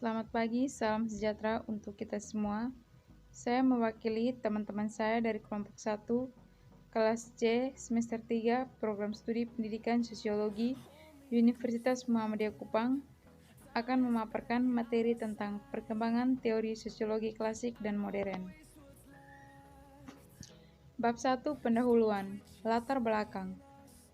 Selamat pagi, salam sejahtera untuk kita semua. Saya mewakili teman-teman saya dari kelompok 1, kelas C, semester 3, program studi pendidikan sosiologi, Universitas Muhammadiyah Kupang, akan memaparkan materi tentang perkembangan teori sosiologi klasik dan modern. Bab 1, pendahuluan, latar belakang.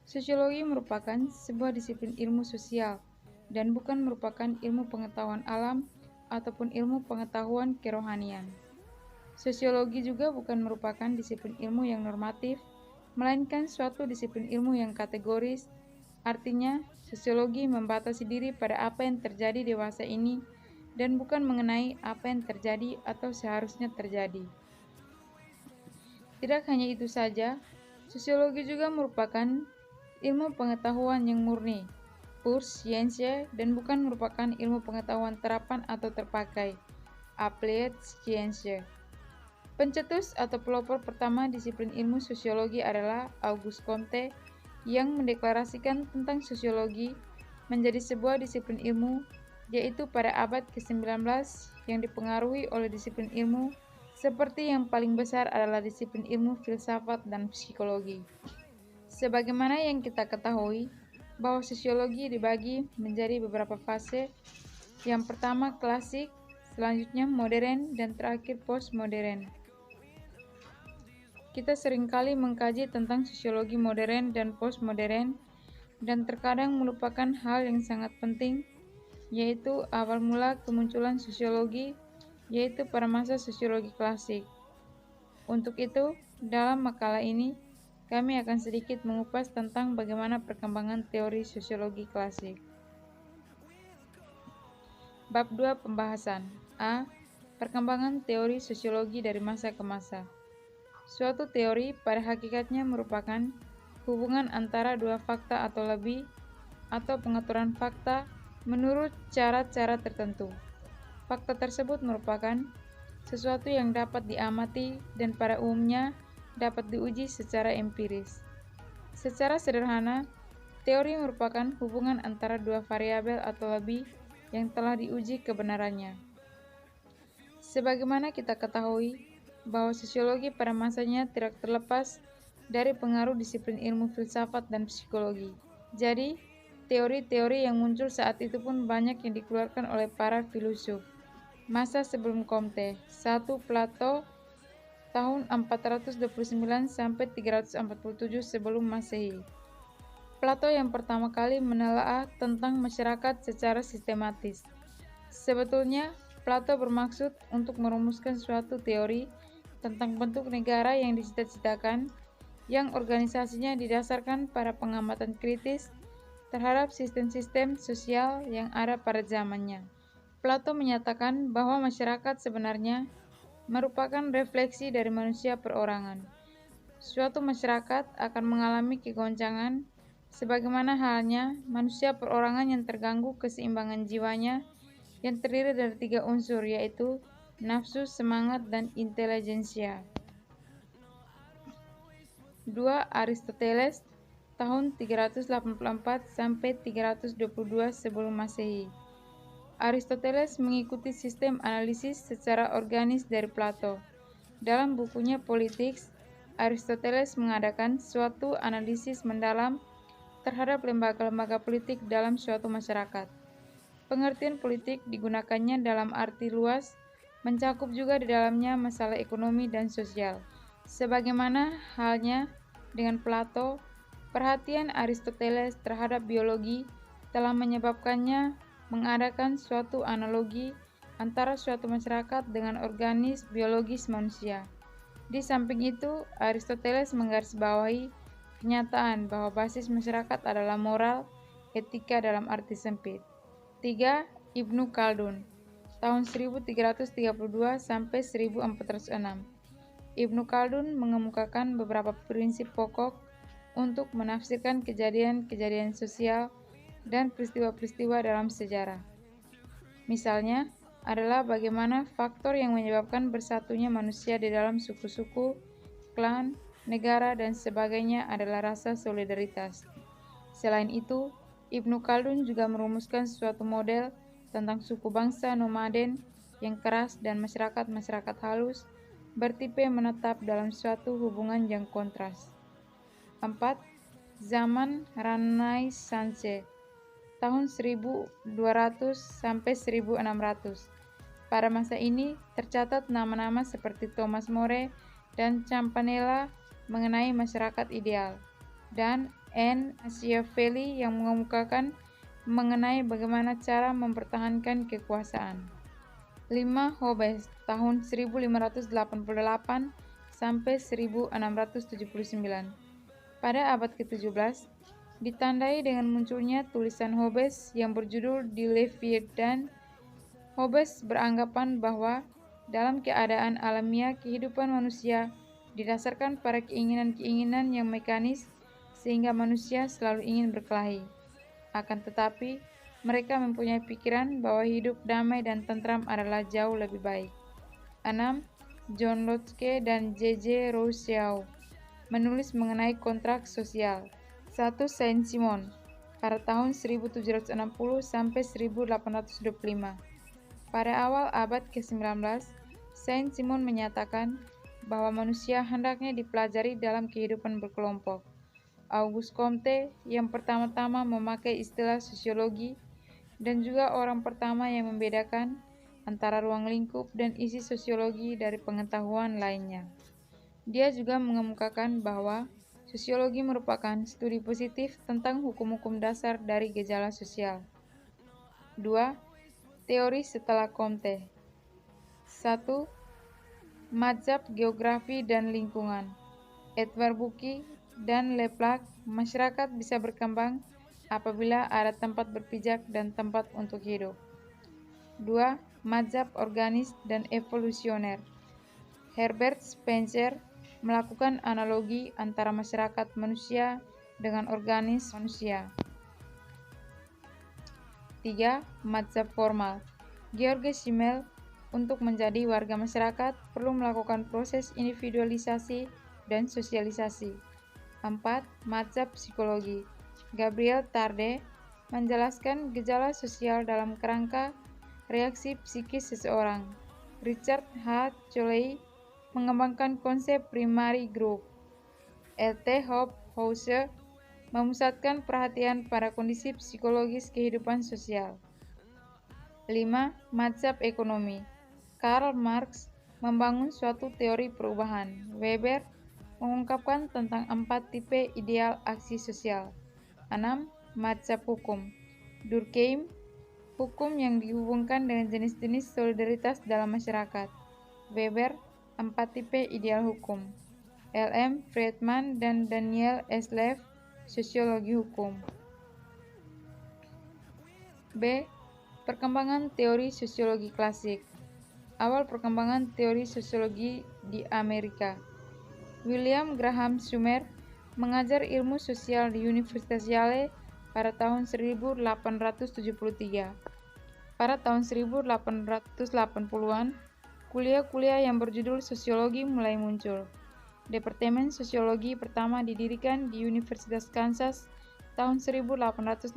Sosiologi merupakan sebuah disiplin ilmu sosial dan bukan merupakan ilmu pengetahuan alam ataupun ilmu pengetahuan kerohanian. Sosiologi juga bukan merupakan disiplin ilmu yang normatif, melainkan suatu disiplin ilmu yang kategoris. Artinya, sosiologi membatasi diri pada apa yang terjadi dewasa ini dan bukan mengenai apa yang terjadi atau seharusnya terjadi. Tidak hanya itu saja, sosiologi juga merupakan ilmu pengetahuan yang murni, pure science, dan bukan merupakan ilmu pengetahuan terapan atau terpakai, applied science. Pencetus atau pelopor pertama disiplin ilmu sosiologi adalah Auguste Comte yang mendeklarasikan tentang sosiologi menjadi sebuah disiplin ilmu, yaitu pada abad ke-19 yang dipengaruhi oleh disiplin ilmu seperti yang paling besar adalah disiplin ilmu filsafat dan psikologi. Sebagaimana yang kita ketahui, bahwa sosiologi dibagi menjadi beberapa fase. Yang pertama klasik, selanjutnya modern, dan terakhir postmodern. Kita seringkali mengkaji tentang sosiologi modern dan postmodern, dan terkadang melupakan hal yang sangat penting, yaitu awal mula kemunculan sosiologi, yaitu pada masa sosiologi klasik. Untuk itu, dalam makalah ini, kami akan sedikit mengupas tentang bagaimana perkembangan teori sosiologi klasik. Bab 2 pembahasan. A. Perkembangan teori sosiologi dari masa ke masa. Suatu teori pada hakikatnya merupakan hubungan antara dua fakta atau lebih, atau pengaturan fakta menurut cara-cara tertentu. Fakta tersebut merupakan sesuatu yang dapat diamati dan pada umumnya dapat diuji secara empiris. Secara sederhana, teori merupakan hubungan antara dua variabel atau lebih yang telah diuji kebenarannya. Sebagaimana kita ketahui bahwa sosiologi pada masanya tidak terlepas dari pengaruh disiplin ilmu filsafat dan psikologi. Jadi, teori-teori yang muncul saat itu pun banyak yang dikeluarkan oleh para filosof. Masa sebelum Comte, 1. Plato tahun 429 sampai 347 sebelum Masehi. Plato yang pertama kali menelaah tentang masyarakat secara sistematis. Sebetulnya, Plato bermaksud untuk merumuskan suatu teori tentang bentuk negara yang dicita-citakan, yang organisasinya didasarkan pada pengamatan kritis terhadap sistem-sistem sosial yang ada pada zamannya. Plato menyatakan bahwa masyarakat sebenarnya merupakan refleksi dari manusia perorangan. Suatu masyarakat akan mengalami kegoncangan, sebagaimana halnya manusia perorangan yang terganggu keseimbangan jiwanya yang terdiri dari 3 unsur, yaitu nafsu, semangat, dan intelijensia. 2. Aristoteles tahun 384 sampai 322 sebelum Masehi. Aristoteles mengikuti sistem analisis secara organis dari Plato. Dalam bukunya Politics, Aristoteles mengadakan suatu analisis mendalam terhadap lembaga-lembaga politik dalam suatu masyarakat. Pengertian politik digunakannya dalam arti luas, mencakup juga di dalamnya masalah ekonomi dan sosial. Sebagaimana halnya dengan Plato, perhatian Aristoteles terhadap biologi telah menyebabkannya mengadakan suatu analogi antara suatu masyarakat dengan organisme biologis manusia. Di samping itu, Aristoteles menggarisbawahi kenyataan bahwa basis masyarakat adalah moral, etika dalam arti sempit. 3. Ibnu Khaldun tahun 1332 sampai 1406. Ibnu Khaldun mengemukakan beberapa prinsip pokok untuk menafsirkan kejadian-kejadian sosial dan peristiwa-peristiwa dalam sejarah. Misalnya, adalah bagaimana faktor yang menyebabkan bersatunya manusia di dalam suku-suku, klan, negara, dan sebagainya adalah rasa solidaritas. Selain itu, Ibnu Khaldun juga merumuskan suatu model tentang suku bangsa nomaden yang keras dan masyarakat-masyarakat halus bertipe menetap dalam suatu hubungan yang kontras. 4. Zaman Renaissance tahun 1200 sampai 1600. Pada masa ini tercatat nama-nama seperti Thomas More dan Campanella mengenai masyarakat ideal, dan N. Machiavelli yang mengemukakan mengenai bagaimana cara mempertahankan kekuasaan. 5. Hobbes tahun 1588 sampai 1679. Pada abad ke-17, ditandai dengan munculnya tulisan Hobbes yang berjudul Die Leviathan. Hobbes beranggapan bahwa dalam keadaan alamiah kehidupan manusia didasarkan pada keinginan-keinginan yang mekanis sehingga manusia selalu ingin berkelahi. Akan tetapi, mereka mempunyai pikiran bahwa hidup damai dan tentram adalah jauh lebih baik. 6. John Locke dan J.J. Rousseau menulis mengenai kontrak sosial. 1. Saint-Simon pada tahun 1760 sampai 1825. Pada awal abad ke-19, Saint-Simon menyatakan bahwa manusia hendaknya dipelajari dalam kehidupan berkelompok. Auguste Comte yang pertama-tama memakai istilah sosiologi dan juga orang pertama yang membedakan antara ruang lingkup dan isi sosiologi dari pengetahuan lainnya. Dia juga mengemukakan bahwa sosiologi merupakan studi positif tentang hukum-hukum dasar dari gejala sosial. 2. Teori setelah Comte. 1. Mazhab geografi dan lingkungan. Edward Bucky dan Leplac, masyarakat bisa berkembang apabila ada tempat berpijak dan tempat untuk hidup. 2. Mazhab organis dan evolusioner. Herbert Spencer melakukan analogi antara masyarakat manusia dengan organis manusia. 3. Mazhab formal. George Simmel, untuk menjadi warga masyarakat perlu melakukan proses individualisasi dan sosialisasi. 4. Mazhab psikologi. Gabriel Tarde menjelaskan gejala sosial dalam kerangka reaksi psikis seseorang. Richard H. Coley mengembangkan konsep primary group. L.T. Hofstadter memusatkan perhatian pada kondisi psikologis kehidupan sosial. 5. Mazhab ekonomi. Karl Marx membangun suatu teori perubahan. Weber mengungkapkan tentang 4 tipe ideal aksi sosial. 6. Mazhab hukum. Durkheim, hukum yang dihubungkan dengan jenis-jenis solidaritas dalam masyarakat. Weber, 4 tipe ideal hukum. L.M. Friedman dan Daniel S. Lev, sosiologi hukum. B. Perkembangan teori sosiologi klasik. Awal perkembangan teori sosiologi di Amerika. William Graham Sumner mengajar ilmu sosial di Universitas Yale pada tahun 1873. Pada tahun 1880-an, kuliah-kuliah yang berjudul sosiologi mulai muncul. Departemen sosiologi pertama didirikan di Universitas Kansas tahun 1889.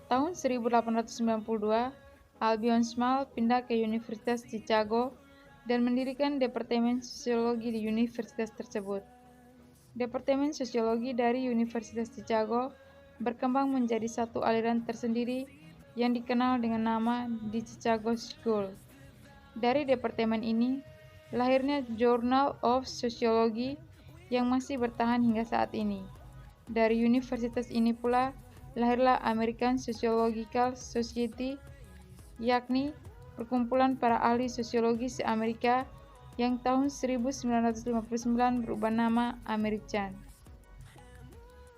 Tahun 1892, Albion Small pindah ke Universitas Chicago dan mendirikan Departemen Sosiologi di universitas tersebut. Departemen Sosiologi dari Universitas Chicago berkembang menjadi satu aliran tersendiri yang dikenal dengan nama The Chicago School. Dari departemen ini, lahirnya Journal of Sociology yang masih bertahan hingga saat ini. Dari universitas ini pula, lahirlah American Sociological Society, yakni perkumpulan para ahli sosiologi se-Amerika yang tahun 1959 berubah nama American.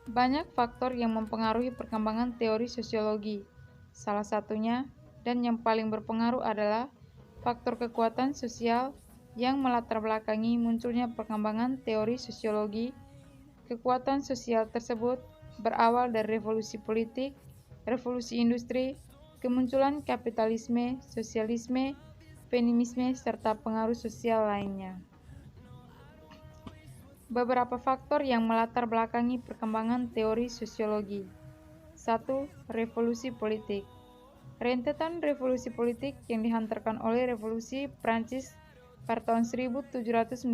Banyak faktor yang mempengaruhi perkembangan teori sosiologi. Salah satunya, dan yang paling berpengaruh adalah faktor kekuatan sosial yang melatar belakangi munculnya perkembangan teori sosiologi. Kekuatan sosial tersebut berawal dari revolusi politik, revolusi industri, kemunculan kapitalisme, sosialisme, feminisme, serta pengaruh sosial lainnya. Beberapa faktor yang melatar belakangi perkembangan teori sosiologi. 1. Revolusi politik. Rentetan revolusi politik yang dihantarkan oleh revolusi Prancis pada tahun 1798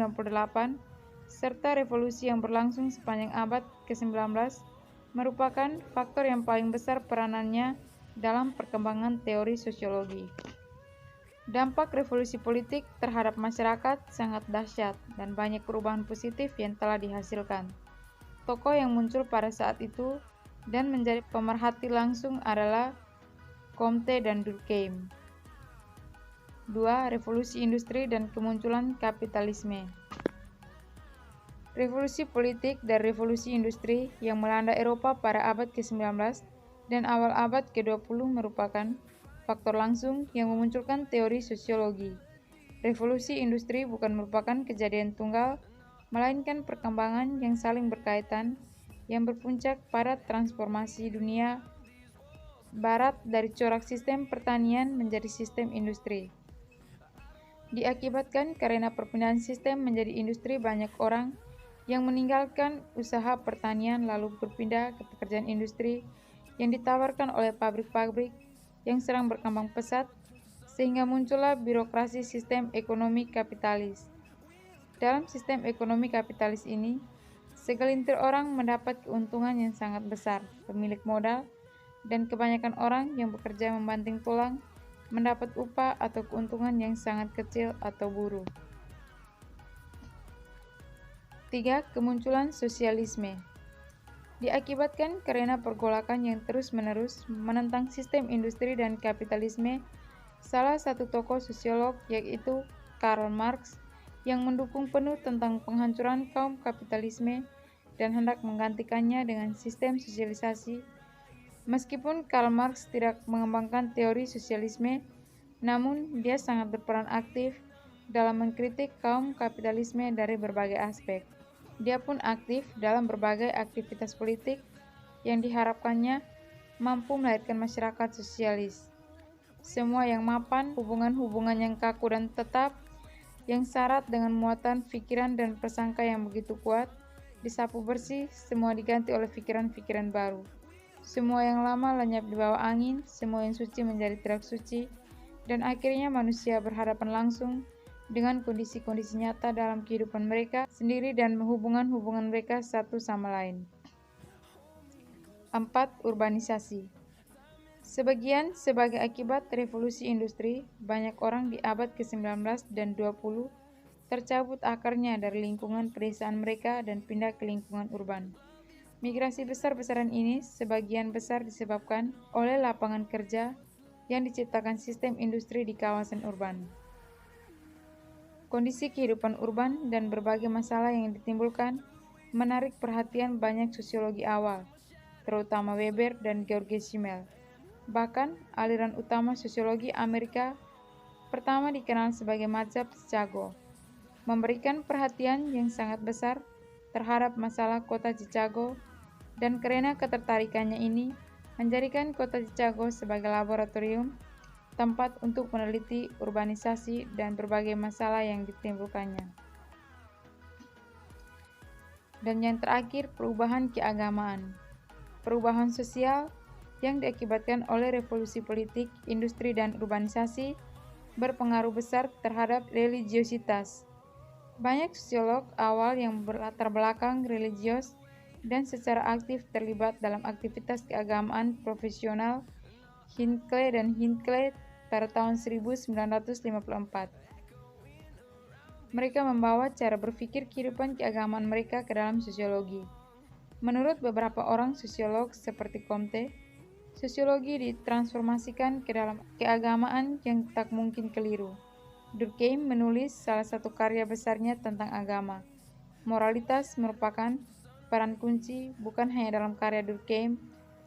serta revolusi yang berlangsung sepanjang abad ke-19 merupakan faktor yang paling besar peranannya dalam perkembangan teori sosiologi. Dampak revolusi politik terhadap masyarakat sangat dahsyat dan banyak perubahan positif yang telah dihasilkan. Tokoh yang muncul pada saat itu dan menjadi pemerhati langsung adalah Comte dan Durkheim. 2. Revolusi industri dan kemunculan kapitalisme. Revolusi politik dan revolusi industri yang melanda Eropa pada abad ke-19 dan awal abad ke-20 merupakan faktor langsung yang memunculkan teori sosiologi. Revolusi industri bukan merupakan kejadian tunggal, melainkan perkembangan yang saling berkaitan yang berpuncak pada transformasi dunia Barat dari corak sistem pertanian menjadi sistem industri. Diakibatkan karena perpindahan sistem menjadi industri, banyak orang yang meninggalkan usaha pertanian lalu berpindah ke pekerjaan industri yang ditawarkan oleh pabrik-pabrik yang sedang berkembang pesat, sehingga muncullah birokrasi sistem ekonomi kapitalis. Dalam sistem ekonomi kapitalis ini, segelintir orang mendapat keuntungan yang sangat besar, pemilik modal, dan kebanyakan orang yang bekerja membanting tulang mendapat upah atau keuntungan yang sangat kecil atau buruh. 3. Kemunculan sosialisme. Diakibatkan karena pergolakan yang terus-menerus menentang sistem industri dan kapitalisme, salah satu tokoh sosiolog yaitu Karl Marx yang mendukung penuh tentang penghancuran kaum kapitalisme dan hendak menggantikannya dengan sistem sosialisasi. Meskipun Karl Marx tidak mengembangkan teori sosialisme, namun dia sangat berperan aktif dalam mengkritik kaum kapitalisme dari berbagai aspek. Dia pun aktif dalam berbagai aktivitas politik yang diharapkannya mampu melahirkan masyarakat sosialis. Semua yang mapan, hubungan-hubungan yang kaku dan tetap, yang syarat dengan muatan pikiran dan prasangka yang begitu kuat, disapu bersih, semua diganti oleh pikiran-pikiran baru. Semua yang lama lenyap di bawah angin, semua yang suci menjadi tidak suci, dan akhirnya manusia berhadapan langsung dengan kondisi-kondisi nyata dalam kehidupan mereka sendiri dan hubungan-hubungan mereka satu sama lain. 4. Urbanisasi. Sebagai akibat revolusi industri, banyak orang di abad ke-19 dan 20 tercabut akarnya dari lingkungan pedesaan mereka dan pindah ke lingkungan urban. Migrasi besar-besaran ini sebagian besar disebabkan oleh lapangan kerja yang diciptakan sistem industri di kawasan urban. Kondisi kehidupan urban dan berbagai masalah yang ditimbulkan menarik perhatian banyak sosiologi awal, terutama Weber dan George Simmel. Bahkan, aliran utama sosiologi Amerika pertama dikenal sebagai mazhab Chicago, memberikan perhatian yang sangat besar terhadap masalah kota Chicago, dan karena ketertarikannya ini menjadikan kota Chicago sebagai laboratorium tempat untuk meneliti urbanisasi dan berbagai masalah yang ditimbulkannya. Dan yang terakhir, perubahan keagamaan. Perubahan sosial yang diakibatkan oleh revolusi politik, industri, dan urbanisasi berpengaruh besar terhadap religiositas. Banyak sosiolog awal yang berlatar belakang religius dan secara aktif terlibat dalam aktivitas keagamaan profesional, Hinckley dan Hinckley pada tahun 1954. Mereka membawa cara berpikir kehidupan keagamaan mereka ke dalam sosiologi. Menurut beberapa orang sosiolog seperti Comte, sosiologi ditransformasikan ke dalam keagamaan yang tak mungkin keliru. Durkheim menulis salah satu karya besarnya tentang agama. Moralitas merupakan peran kunci bukan hanya dalam karya Durkheim,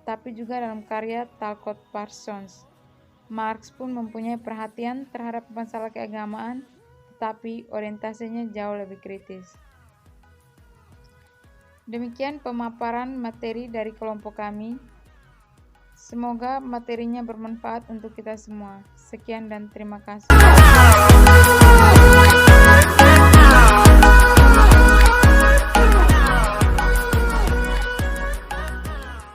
tapi juga dalam karya Talcott Parsons. Marx pun mempunyai perhatian terhadap masalah keagamaan, tetapi orientasinya jauh lebih kritis. Demikian pemaparan materi dari kelompok kami. Semoga materinya bermanfaat untuk kita semua. Sekian dan terima kasih.